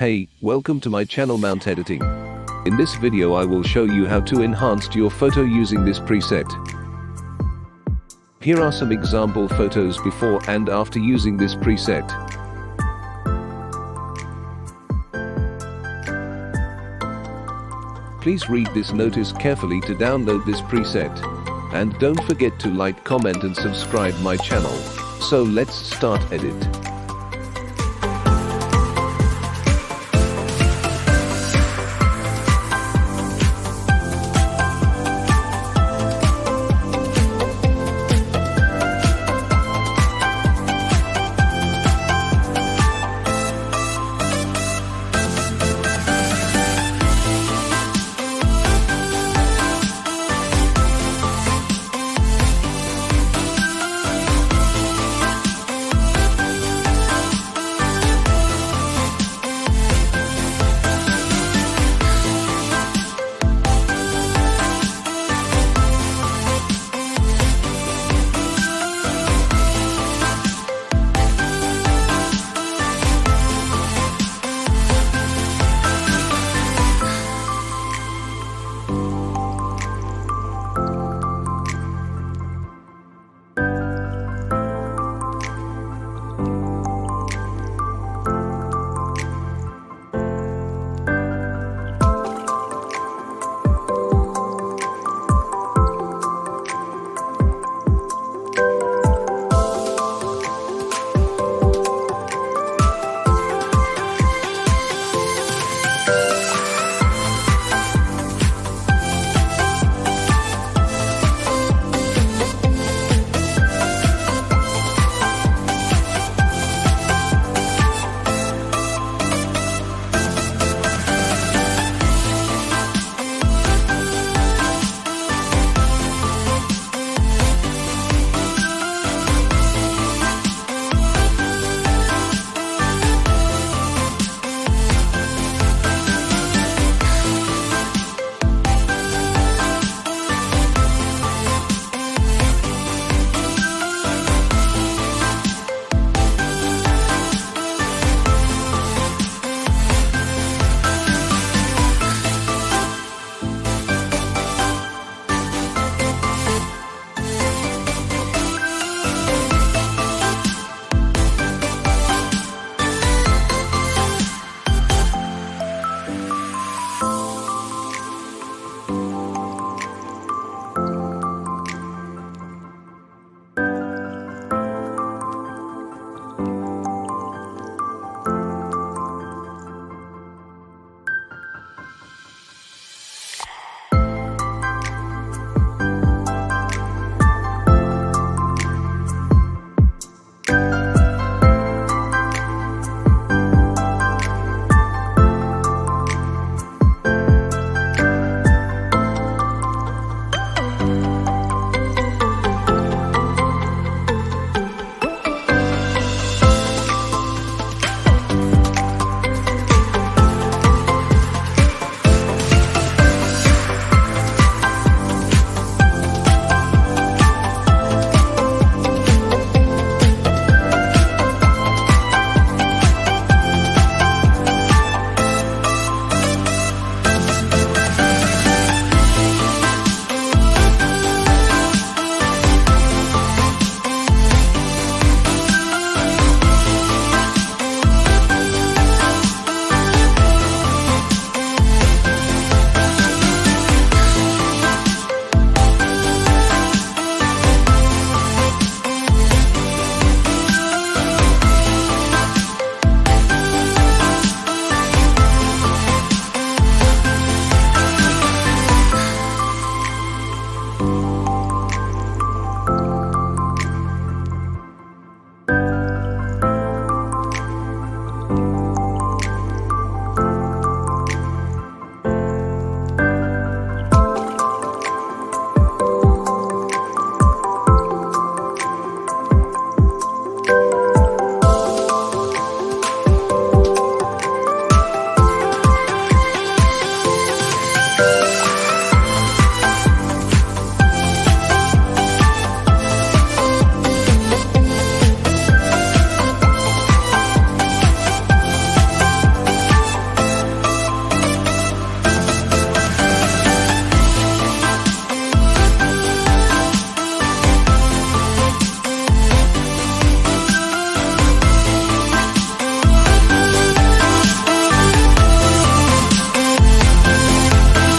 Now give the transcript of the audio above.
Hey, welcome to my channel Mount Editing. In this video I will show you how to enhance your photo using this preset. Here are some example photos before and after using this preset. Please read this notice carefully to download this preset. And don't forget to like, comment and subscribe my channel. So let's start edit.